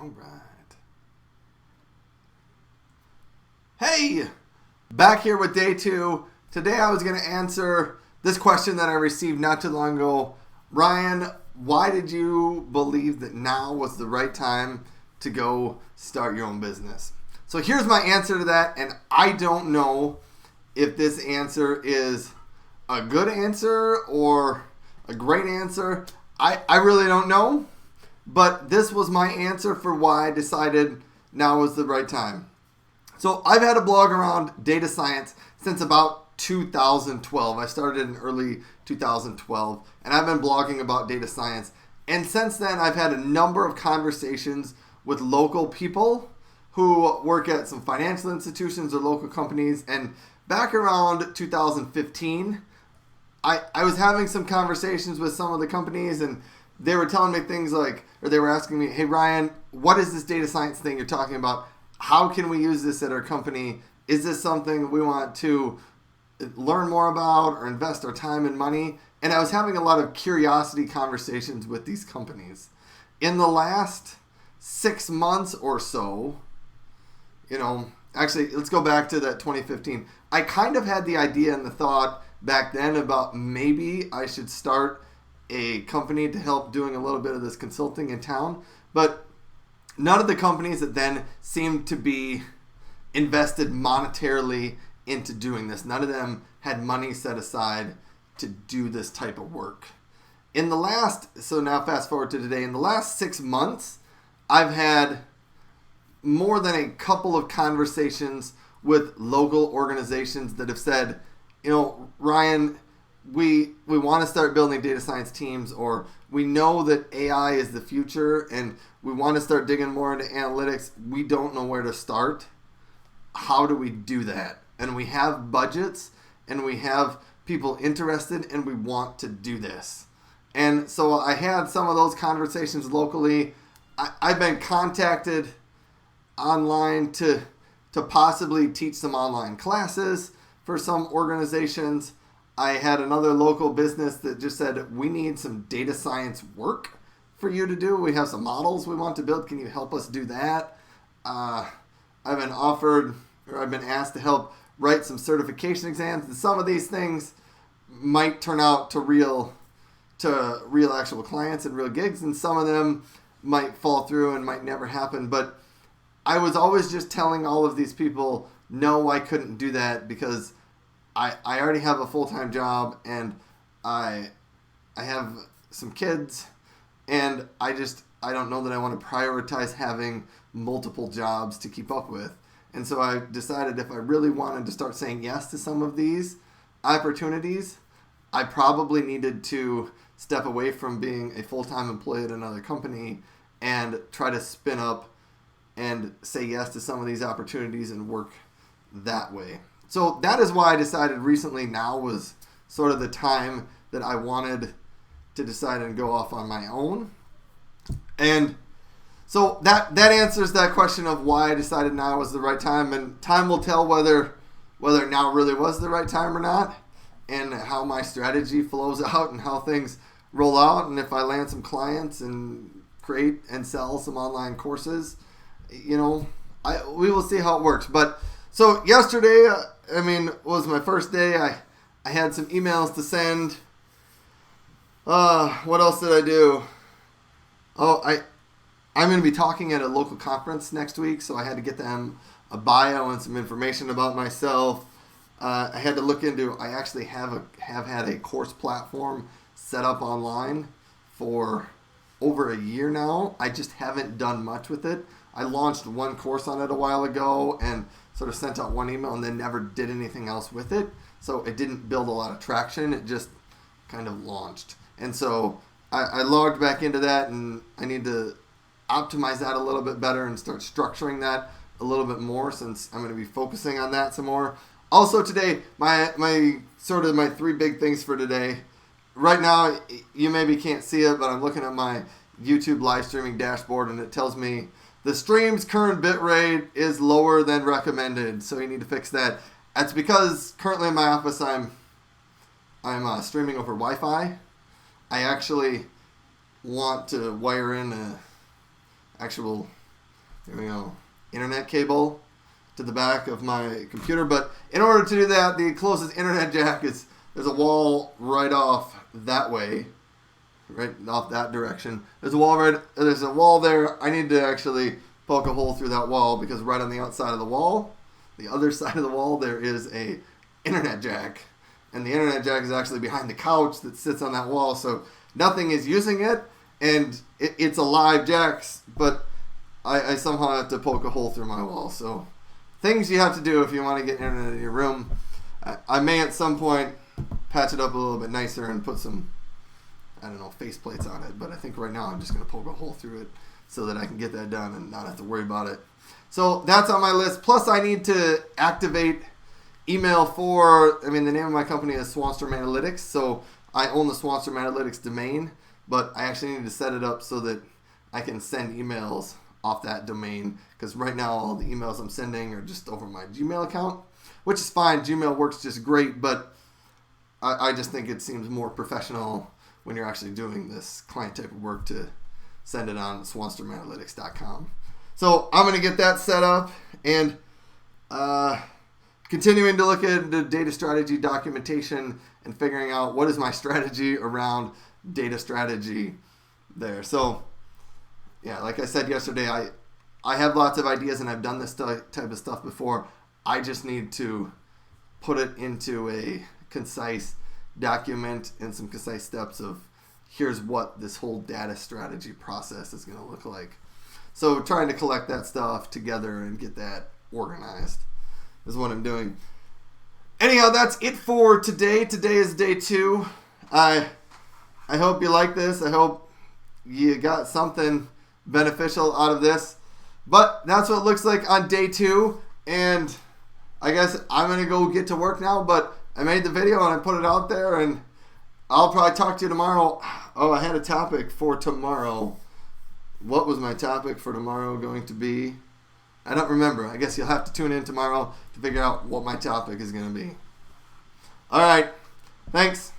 All right. Hey, back here with day 2. Today I was going to answer this question that I received not too long ago. Ryan, why did you believe that now was the right time to go start your own business? So here's my answer to that, and I don't know if this answer is a good answer or a great answer. I really don't know. But this was my answer for why I decided now was the right time. So I've had a blog around data science since about 2012. I started in early 2012, and I've been blogging about data science. And since then, I've had a number of conversations with local people who work at some financial institutions or local companies. And back around 2015, I was having some conversations with some of the companies, and they were telling me things like, or they were asking me, hey Ryan, what is this data science thing you're talking about? How can we use this at our company? Is this something we want to learn more about or invest our time and money? And I was having a lot of curiosity conversations with these companies. In the last 6 months or so, actually, let's go back to that 2015. I kind of had the idea and the thought back then about maybe I should start a company to help doing a little bit of this consulting in town, but none of the companies that then seemed to be invested monetarily into doing this. None of them had money set aside to do this type of work. So now fast forward to today, in the last 6 months, I've had more than a couple of conversations with local organizations that have said, Ryan, we want to start building data science teams, or we know that AI is the future and we want to start digging more into analytics. We don't know where to start. How do we do that? And we have budgets and we have people interested and we want to do this. And so I had some of those conversations locally. I've been contacted online to possibly teach some online classes for some organizations. I had another local business that just said, we need some data science work for you to do. We have some models we want to build. Can you help us do that? I've been asked to help write some certification exams. And some of these things might turn out to real actual clients and real gigs. And some of them might fall through and might never happen. But I was always just telling all of these people, no, I couldn't do that because I already have a full-time job and I have some kids, and I don't know that I want to prioritize having multiple jobs to keep up with. And so I decided if I really wanted to start saying yes to some of these opportunities, I probably needed to step away from being a full-time employee at another company and try to spin up and say yes to some of these opportunities and work that way. So that is why I decided recently now was sort of the time that I wanted to decide and go off on my own. And so that answers that question of why I decided now was the right time. And time will tell whether now really was the right time or not, and how my strategy flows out and how things roll out, and if I land some clients and create and sell some online courses, we will see how it works. But so yesterday, was my first day. I had some emails to send. What else did I do? I'm going to be talking at a local conference next week, so I had to get them a bio and some information about myself. I had to look into. I actually have had a course platform set up online for over a year now. I just haven't done much with it. I launched one course on it a while ago and sort of sent out one email and then never did anything else with it. So it didn't build a lot of traction. It just kind of launched. And so I logged back into that, and I need to optimize that a little bit better and start structuring that a little bit more, since I'm going to be focusing on that some more. Also today, my 3 big things for today. Right now, you maybe can't see it, but I'm looking at my YouTube live streaming dashboard, and it tells me the stream's current bit rate is lower than recommended, so you need to fix that. That's because currently in my office I'm streaming over Wi-Fi. I actually want to wire in a actual There we go. Internet cable to the back of my computer. But in order to do that, the closest internet jack is, there's a wall right off that way. Right off that direction. There's a wall there. I need to actually poke a hole through that wall because right on the outside of the wall, the other side of the wall, there is a internet jack. And the internet jack is actually behind the couch that sits on that wall. So nothing is using it. And it's a live jack, but I somehow have to poke a hole through my wall. So things you have to do if you want to get internet in your room. I may at some point patch it up a little bit nicer and put some, I don't know, face plates on it. But I think right now I'm just going to poke a hole through it so that I can get that done and not have to worry about it. So that's on my list. Plus I need to activate email the name of my company is Swanstrom Analytics. So I own the Swanstrom Analytics domain, but I actually need to set it up so that I can send emails off that domain. Because right now all the emails I'm sending are just over my Gmail account, which is fine. Gmail works just great, but I just think it seems more professional when you're actually doing this client type of work to send it on swanstromanalytics.com. So I'm going to get that set up and continuing to look at the data strategy documentation and figuring out what is my strategy around data strategy there. So yeah, like I said yesterday, I have lots of ideas and I've done this type of stuff before. I just need to put it into a concise document and some concise steps of here's what this whole data strategy process is going to look like. So trying to collect that stuff together and get that organized is what I'm doing. Anyhow, that's it for today. Today is day 2. I hope you like this. I hope you got something beneficial out of this. But that's what it looks like on day 2. And I guess I'm going to go get to work now. But I made the video and I put it out there. And I'll probably talk to you tomorrow. Oh, I had a topic for tomorrow. What was my topic for tomorrow going to be? I don't remember. I guess you'll have to tune in tomorrow to figure out what my topic is going to be. All right. Thanks.